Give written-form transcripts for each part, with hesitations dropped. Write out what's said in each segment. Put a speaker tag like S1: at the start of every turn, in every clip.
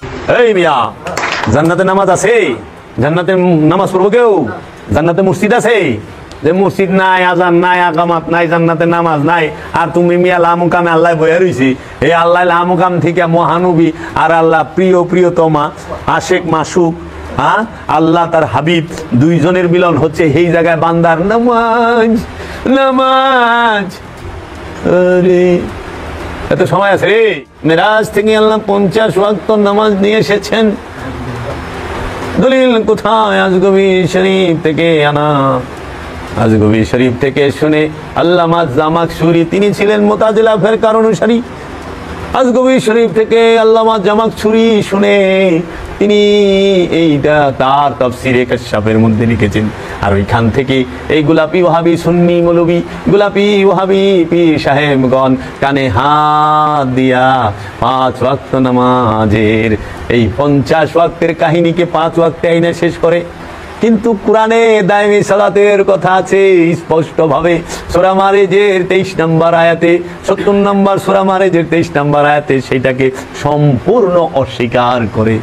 S1: এই মিয়া, জান্নাতে নামাজ আছে? জান্নাতে নামাজ পড়বো কেউ? জান্নাতে মসজিদ আছে? যে মসজিদ নাই, আজান নাই, আকামাত নাই, জান্নাতে নামাজ নাই, আর তুমি মিয়া লামুকামে আল্লাহ বইয়া রইছি। এই আল্লাহ লামুকাম থেকে মহানবী আর আল্লাহ প্রিয় প্রিয়তমা আশেক মাসুক, হ্যাঁ আল্লাহ তার হাবিব, দুইজনের মিলন হচ্ছে এই জায়গায় বান্দার নামাজ। নামাজ আরে এত সময় আছে রে। মেরাজ থেকে আল্লাহ 50 ওয়াক্ত নামাজ নিয়ে এসেছেন। দলিল কোথায়? আজগবি শরীফ থেকে আনা। আজগবি শরীফ থেকে শুনে আল্লামা জামাখশুরি, তিনি ছিলেন মুতাজিলা ফিরকার অনুসারী। আজগবি শরীফ থেকে আল্লামা জামাখশুরি শুনে তিনি এইটা তার তাফসিরে কাশফের মধ্যে লিখেছেন। আর ওইখান থেকে এই গোলাপি ওয়াহাবি সুন্নি মৌলবী, গোলাপি ওয়াহাবি পীর সাহেবগণ কানে হাত দিয়া 5 ওয়াক্ত নামাজের এই 50 ওয়াক্তের কাহিনীকে 5 ওয়াক্তে আইনে শেষ করে। কিন্তু কোরআনে দায়মি সালাতের কথা আছে স্পষ্ট ভাবে। সূরা মারিজের 23 নম্বর আয়াতে, 70 নম্বর সূরা মারিজের 23 নম্বর আয়াতে সেটাকে সম্পূর্ণ অস্বীকার করে।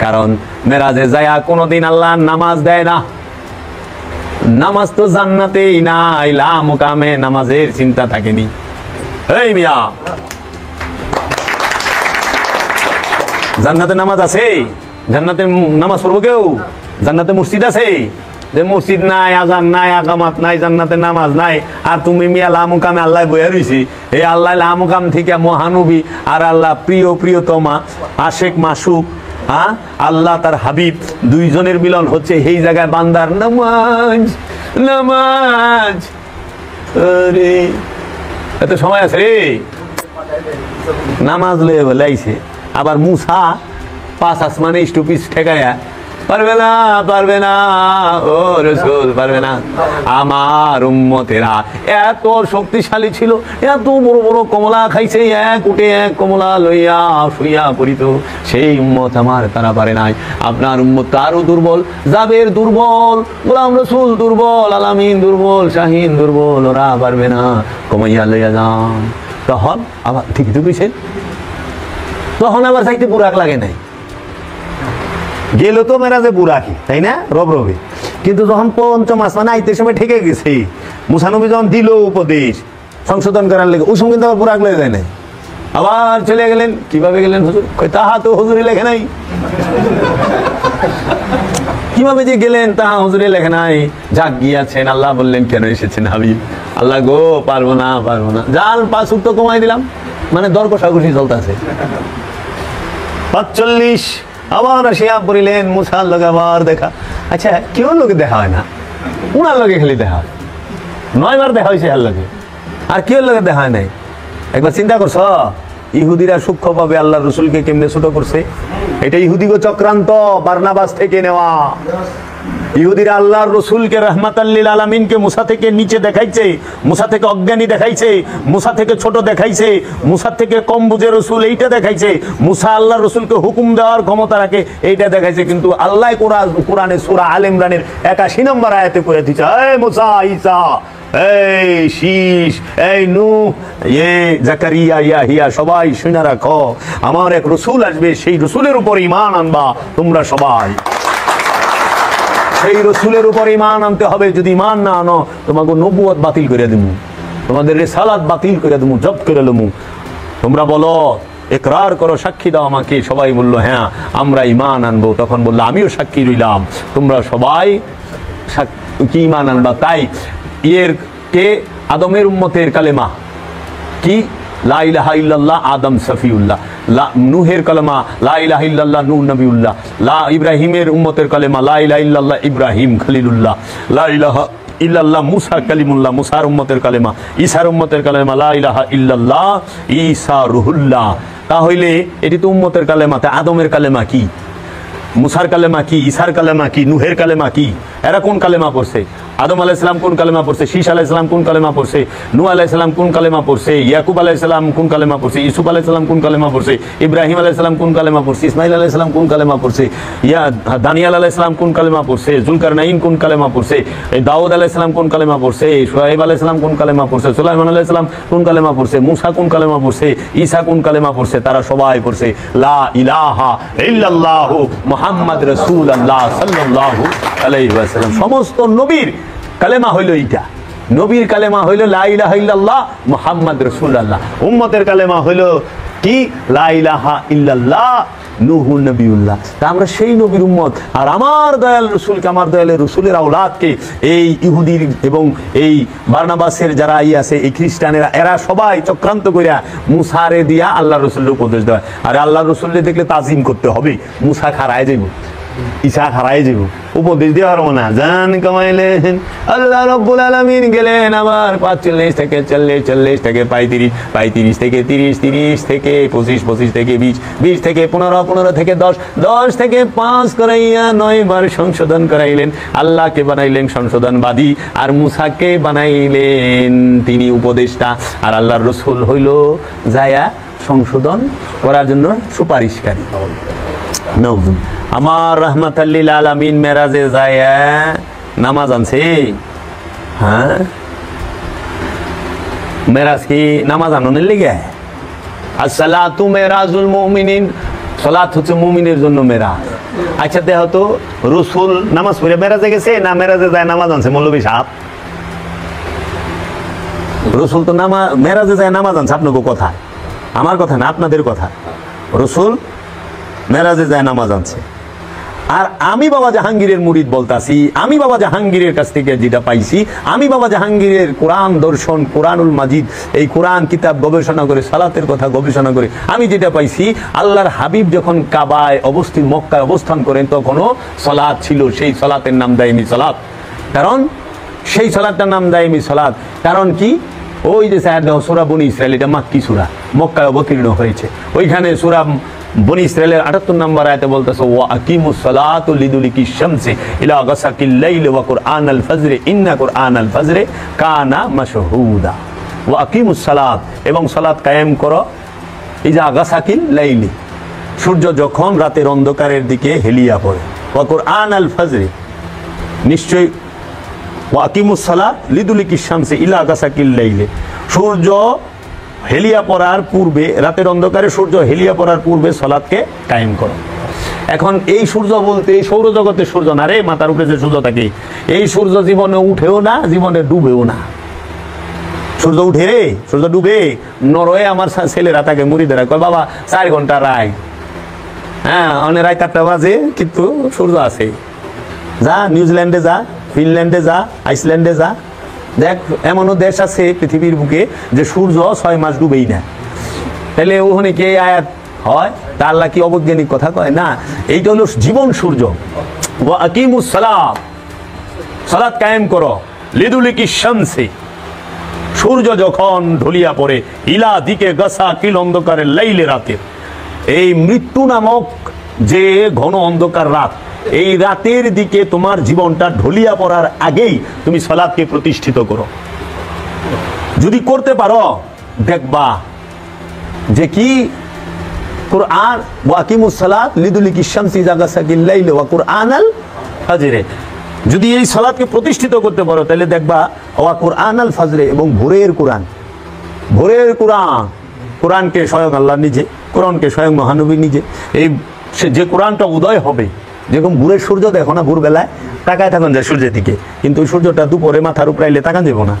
S1: কারণ মেরাজে যায়া কোনোদিন আল্লাহ নামাজ দেয় না। নামাজ তো জান্নাতেই নাই, লামুকামে নামাজের চিন্তা থাকেনি। এই মিয়া, জান্নাতে নামাজ আছে? জান্নাতে নামাজ পড়বো কেউ? জান্নাতে মসজিদ আছে? যে মসজিদ নাই, আজান নাই, আকামাত নাই, জান্নাতে নামাজ নাই, আর তুমি মিয়া লামুকামে আল্লাহ বইয়া রইছি। এই আল্লাহ লামুকাম থেকে মহানবী আর আল্লাহ প্রিয় প্রিয়তমা আশেক মাসুক, হ্যাঁ আল্লাহ তার হাবিব, দুইজনের মিলন হচ্ছে এই জায়গায় বান্দার নামাজ। নামাজ আরে এত সময় আছে রে। নামাজ লয়ে বলাইছে। আবার মুসা 5 আসমানে স্টুপিস ঠেকায়া, পারবে না, পারবে না, ও রাসূল পারবে না। আমার উম্মতেরা এত শক্তিশালী ছিল, এত বড় বড় কমলা খাইছে, এক উঠে এক কমলা লইয়া শুইয়া পড়িত। সেই উম্মত আমার, তারা পারে নাই। আপনার উম্মত আরো দুর্বল, জাবের দুর্বল, গোলাম রাসূল দুর্বল, আলামিন দুর্বল, শাহিন দুর্বল, ওরা পারবে না, কমাইয়া লইয়া যান। তখন আবার ঠিকই তো কইছেন, তখন আবার চাইতে বুরাক লাগে নাই। গেল তো মেরাজে বুরাকি, তাই না, রব রবে। কিন্তু যখন 5ম আসমানে আইতে সময় ঠেকে গেছে, মুসা নবী যখন দিল উপদেশ সংশোধন করার লেগে, ওই সময় কিন্তু আবার বুরাক লেগে যায় নাই। আবার চলে গেলেন। কিভাবে গেলেন হুজুর? তাহা তো হুজুরে লেখে নাই। কিভাবে যে গেলেন তাহা হুজুরে লেখে নাই। যাক গিয়াছেন, আল্লাহ বললেন কেন এসেছেন হাবিব? আল্লাহ গো পারবো না, পারবো না। যান 5 ওয়াক্ত কমাই দিলাম। মানে দর কষাকষি চলতেছে। 45 আবার আসিয়া পড়িলেন। মুসার লগে আবার দেখা। আচ্ছা, কেউ লোকে দেখা হয় না, উনার লগে খালি দেখা হয়। 9 বার দেখা হয়েছে আর লগে, আর কেউ লোকে দেখা হয় নাই। একবার চিন্তা করছ ইহুদিরা সূক্ষ্ম ভাবে আল্লাহ রসুলকে কেমনে ছোট করছে? এটা ইহুদিগো চক্রান্ত, বারনাবাস থেকে নেওয়া। ইহুদিরা আল্লাহর রসুলকে রাহমাতাল লিল আলামিনকে মুসা থেকে নিচে দেখাইছে, মুসা থেকে অজ্ঞানী দেখাইছে, মুসা থেকে ছোট দেখাইছে, মুসা থেকে কম বুঝে রসুল এইটা দেখাইছে, মুসা আল্লাহর রসুলকে হুকুম দেওয়ার ক্ষমতা রাখে এইটা দেখাইছে। কিন্তু আল্লাহ কোরআনে সূরা আল ইমরানের 81 নম্বর আয়াতে করে দিচ্ছে, এই মুসা, ঈসা, এই শীষ, এই নূহ, জাকারিয়া, ইয়াহিয়া, সবাই শুনে রাখো, আমার এক রসুল আসবে, সেই রসুলের উপর ঈমান আনবা তোমরা সবাই। সেই রসুলের উপর ঈমান আনতে হবে। যদি ঈমান না আনো, তোমাকে নবুয়ত বাতিল করে দেবো, তোমাদের রিসালাত বাতিল করে দেবো, জব্দ করে দেবো। তোমরা বলো, ইকরার করো, সাক্ষী দাও আমাকে। সবাই বললো হ্যাঁ আমরা ঈমান আনবো। তখন বললো আমিও সাক্ষী রইলাম, তোমরা সবাই কি ঈমান আনবা। তাই এর কে আদমের উম্মতের কালেমা কি? লা ইলাহা ইল্লাল্লাহ আদম সফিউল্লাহ। নূহের কালেমা লা ইলাহা ইল্লাল্লাহ নূহ নবিউল্লাহ। ইব্রাহিমের উম্মতের কালেমা লা ইলাহা ইল্লাল্লাহ ইব্রাহিম খলিলুল্লাহ। লা ইলাহা ইল্লাল্লাহ মুসা কালিমুল্লাহ, মুসার উম্মতের কালেমা। ঈসার উম্মতের কালেমা লা ইলাহা ইল্লাল্লাহ ঈসা রুহুল্লাহ। তাহলে এটি তো উম্মতের কালেমা। তা আদমের কালেমা কি? মুসার কালেমা কি? ঈসার কালেমা কি? নূহের কালেমা কি? এরা কোন কালেমা পড়ছে? আদম আলাইহিস সালাম কোন কালেমা পড়ছে? শীশ আলাইহিস সালাম কোন কালেমা পড়ছে? নূহ আলাইহিস সালাম কোন কালেমা পড়ছে? ইয়াকুব আলাইহিস সালাম কোন কালেমা পড়ছে? ইউসুফ আলাইহিস সালাম কোন কালেমা পড়ছে? ইব্রাহিম আলাইহিস সালাম কোন কালেমা পড়ছে? ইসমাইল আলাইহিস সালাম কোন কালেমা পড়ছে? দানিয়াল আলাইহিস সালাম কোন কালেমা পড়ছে? জুলকারনাইন কোন কালেমা পড়ছে? দাউদ আলাইহিস সালাম কোন কালেমা পড়ছে? শুআয়ব আলাইহিস সালাম কোন কালেমা পড়ছে? সুলাইমান আলাইহিস সালাম কোন কালেমা পড়ছে? মুসা কোন কালেমা পড়ছে? ঈসা কোন কালেমা পড়ছে? তারা সবাই পড়ছে লা ইলাহা ইল্লাল্লাহু মুহাম্মদ রাসূলুল্লাহ সাল্লাল্লাহু আলাইহি ওয়াসাল্লাম। সমস্ত নবীর কালেমা হইল এইটা। নবীর কালেমা হইল লা ইলাহা ইল্লাল্লাহ মুহাম্মদ রাসূলুল্লাহ। উম্মতের কালেমা হইল কি? লা ইলাহা ইল্লাল্লাহ নূহ নবিউল্লাহ। তা আমরা সেই নবীর উম্মত। আর আমার দয়াল রসুলকে, আমার দয়ালের রসুলের আওলাদকে এই ইহুদির এবং এই বারনাবাসের যারা আছে, এই খ্রিস্টানেরা, এরা সবাই চক্রান্ত করিয়া মুসারে দিয়া আল্লাহ রসুলের উপদেশ দেয়। আর আল্লাহ রসুলের দেখলে তাজিম করতে হবে। মুসা খারায় যাইব, ঈসা হারাই যাব, উপদেশ দিয়ে পারবো না। জান কামাইলেন আল্লাহ রাব্বুল আলামিন, গেলেন আবার 45 থেকে 40, 40 থেকে 35, 35 থেকে 30, 30 থেকে 25, 25 থেকে 20, 20 থেকে 15, 15 থেকে 10, 10 থেকে 5 করাইয়া 9 বার সংশোধন করাইলেন। আল্লাহকে বানাইলেন সংশোধনবাদী, আর মুসাকে বানাইলেন তিনি উপদেষ্টা। আর আল্লাহর রসুল হইল যায়া সংশোধন করার জন্য সুপারিশকারী। আমার রহমাতাল্লিল আলামিন মেরাজে যায় নামাজ আনছে। হ্যাঁ, মেরাজ কি নামাজ আননের লেগে? আসসালাতু মেরাজুল মুমিনিন, সালাত হচ্ছে মুমিনের জন্য মেরাজ। আচ্ছা দেখো তো, রসুল নামাজ পড়ে মেরাজে গেছে না মেরাজে যায় নামাজ আনছে? মৌলবী সাহেব, রসুল তো মেরাজে যায় নামাজ আনছে। আপনাকে কথা, আমার কথা না, আপনাদের কথা। রসুল মেরাজে যায় নামাজ আনছে। আর আমি বাবা জাহাঙ্গীরের মুরিদ বলতাছি, আমি বাবা জাহাঙ্গীরের কাছ থেকে যেটা পাইছি, আমি বাবা জাহাঙ্গীরের কোরআন দর্শন, কোরআনুল মাজিদ, এই কোরআন কিতাব গবেষণা করে, সালাতের কথা গবেষণা করে আমি যেটা পাইছি, আল্লাহর হাবিব যখন কাবায় অবস্থিত, মক্কায় অবস্থান করেন, তখনও সালাত ছিল। সেই সালাতের নাম দাইমি সালাত। কারণ সেই সালাতটার নাম দাইমি সালাত কারণ কি? ওই যে সূরা বনী ইসরাইল, এটা মাক্কি সূরা, মক্কায় অবতীর্ণ হয়েছে। ওইখানে সূরা বনী ইসরাইলের 78 নম্বর আয়াতে বলতেছে, ওয়া আকিমুস সালাতু লিদুলিকি শামসি ইলা গাসাকিল লাইলি ওয়া কুরআনাল ফাজরি ইন্না কুরআনাল ফাজরি কানা মাশহুদা। ওয়া আকিমুস সালাত, এবং সালাত কায়েম করো, ইজা গাসাকিল লাইলি, সূর্য যখন রাতের অন্ধকারের দিকে হেলিয়া পড়ে। ওয়া কুরআনাল ফাজরি, নিশ্চয়ই ওয়া আকিমুস সালাত লিদুলিকি শামসি ইলা গাসাকিল লাইলি, সূর্য হেলিয়া পড়ার পূর্বে, রাতের অন্ধকারে সূর্য হেলিয়া পড়ার পূর্বে সালাতকে কায়েম করো। এখন এই সূর্য বলতে এই সৌরজগতের সূর্য না রে, মাথার উপরে যে সূর্য থাকে, এই সূর্য জীবনে উঠেও না, জীবনে ডুবেও না। সূর্য উঠে রে, সূর্য ডুবে। নরওয়ে আমার ছেলেরা থাকে, মুড়িদেরা কয়, বাবা 4 ঘন্টা রায়। হ্যাঁ, অনেক রায় 4টা বাজে, কিন্তু সূর্য আছে। যা নিউজিল্যান্ডে যা, ফিনল্যান্ডে যা, আইসল্যান্ডে যা, দেখ এমনও দেশ আছে পৃথিবীর বুকে যে সূর্য 6 মাস ডুবেই না। তাহলে ওখানে কে আয়াত হয়? তা আল্লাহ কি অবৈজ্ঞানিক কথা কয়? না, এইটা হলো জীবন সূর্য। ওয়া আকিমুস সালাত, সালাত কায়েম করো, লিদুলিকি শামসি, সূর্য যখন ঢলিয়া পড়ে, ইলা দিকে গাসা কিল, অন্ধকারের লাইলে, রাতের, এই মৃত্যু নামক যে ঘন অন্ধকার রাত, এই রাতের দিকে তোমার জীবনটা ঢলিয়া পড়ার আগেই তুমি সালাতকে প্রতিষ্ঠিত করো। যদি করতে পারো, দেখবা যে কি কুরআন, ওয়া আকিমুস সালাত লিদুলিকি শামসি ইযা গাসাকিল লাইল ওয়া কুরআনাল ফাজরে, যদি এই সালাতকে প্রতিষ্ঠিত করতে পারো, তাহলে দেখবা ওয়া কুরআনাল ফাজরে, এবং ভোরের কোরআন, ভোরের কোরআন, কোরআনকে স্বয়ং আল্লাহ নিজে, কোরআনকে স্বয়ং মহানবী নিজে, এই যে কোরআনটা উদয় হবে, যেরকম ভোরের সূর্য দেখো না, ভোরবেলায় তাকায় থাকুন যায় সূর্যের দিকে, কিন্তু ওই সূর্যটা দুপুরে মাথার উপরে আইলে তাকান যাব না।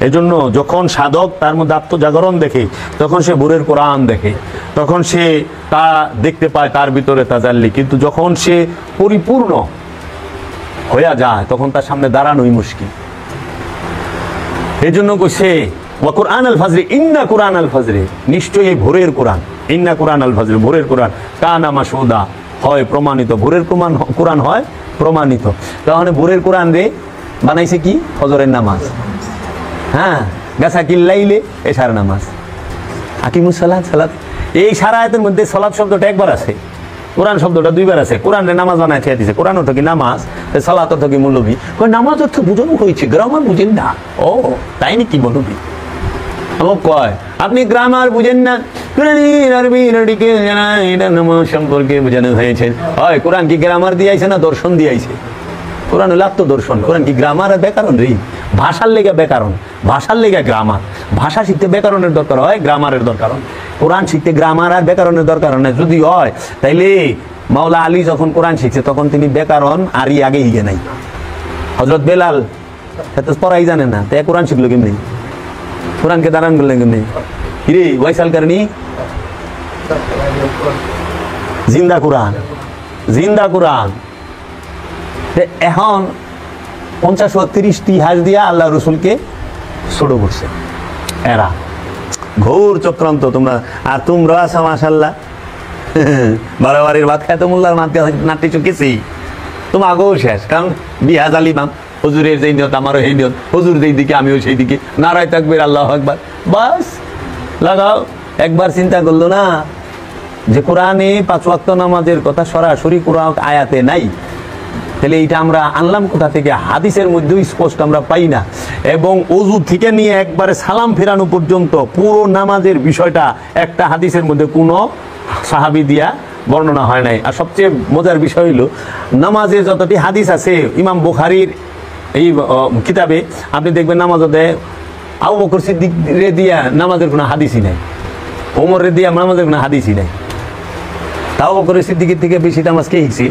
S1: এই জন্য যখন সাধক তার মধ্যে আত্মজাগরণ দেখে, তখন সে ভোরের কোরআন দেখে, তখন সে তা দেখতে পায়, তার ভিতরে তাজাল্লি। কিন্তু যখন সে পরিপূর্ণ হয়ে যায়, তখন তার সামনে দাঁড়ানোই মুশকিল। এই জন্য কইছে ওয়া কুরআনাল ফাজরি ইন্না কুরআনাল ফাজরি, নিশ্চয়ই ভোরের কোরআন, ইন্না কুরআনাল ফাজরি, ভোরের কোরআন কানা মাশহুদা, হয় প্রমাণিত, ভোরের কোরআন হয় প্রমাণিত। তাহলে ভোরের কোরআন রে বানাইছে কি? ফজরের নামাজ। হ্যাঁ, গাসাকিল লাইলে এশার নামাজ, আকিমুস সালাত, সালাত। এই সারা আয়াতের মধ্যে সালাত শব্দটা একবার আছে, কোরআন শব্দটা দুইবার আছে, কোরআনে নামাজ বানায় ছেড়ে দিছে, কোরআন অর্থ কি নামাজ, সালাত অর্থ কি মৌলবী, নামাজ অর্থ বুঝানো হয়েছে, গ্রামার বুঝেন না। ও তাই নাকি মৌলবী? আমার কয় আপনি গ্রামার বুঝেন না, নামাজ সম্পর্কে বোঝানো হয়েছে। হয় কোরআন কি গ্রামার দিয়েছে না দর্শন দিয়েছে? কোরআন হলো আত্মদর্শন। কোরআন কি গ্রামার আর ব্যাকরণ রে? ভাষার লেগে ব্যাকরণ, ভাষার লেগে গ্রামার। ভাষা শিখতে ব্যাকরণের দরকার হয়, গ্রামারের দরকার হয়। কোরআন শিখতে গ্রামার আর ব্যাকরণের দরকার হয় না। যদি হয় তাইলে মাওলা আলী যখন কোরআন শিখছে তখন তিনি ব্যাকরণ আরই আগে হিগে নাই। হযরত বেলাল এত পড়াই জানে না, তাই কোরআন শিখলো কেমনি? কোরআনকে দাঁড়ান করলেন কেমনি? কিরে ওয়াইসাল কারণী জিন্দা কোরআন, জিন্দা কোরআন। এখন 50-30টি হাজ দিয়া আল্লাহ রসুলকে ছোট করছে এরা। ঘোর চক্রান্ত তোমরা। আর তোমরা আছো মাশাআল্লাহ বারোবারের ভাত খায় তো মোল্লার নাট্য চুকেছি তোমাকেও শেষ। কারণ বিহাজ আলিমাম হুজুরের যেই নিয়ত আমারও সেই নিয়ত, হুজুর যেই দিকে আমিও সেই দিকে, নারায় তাকবীর আল্লাহু আকবার, বাস লাগাও। একবার চিন্তা করলো না যে কোরআনে 5 ওয়াক্ত নামাজের কথা সরাসরি কোরআন আয়াতে নাই, তাহলে এইটা আমরা আনলাম কোথা থেকে? হাদিসের মধ্যেও স্পষ্ট আমরা পাই না। এবং ওযু থেকে নিয়ে একবারে সালাম ফেরানো পর্যন্ত পুরো নামাজের বিষয়টা একটা হাদিসের মধ্যে কোনো সাহাবী দিয়া বর্ণনা হয় নাই। আর সবচেয়ে মজার বিষয় হইল নামাজের যতটি হাদিস আছে ইমাম বুখারীর এই কিতাবে আপনি দেখবেন নামাজে আবু বকর সিদ্দিক রে দিয়া নামাজের কোনো হাদিসই নাই, ওমর রে দিয়া নামাজের কোনো হাদিসই নাই। তাও বকর সিদ্দিকের থেকে বেশি নামাজ কে শিখছে?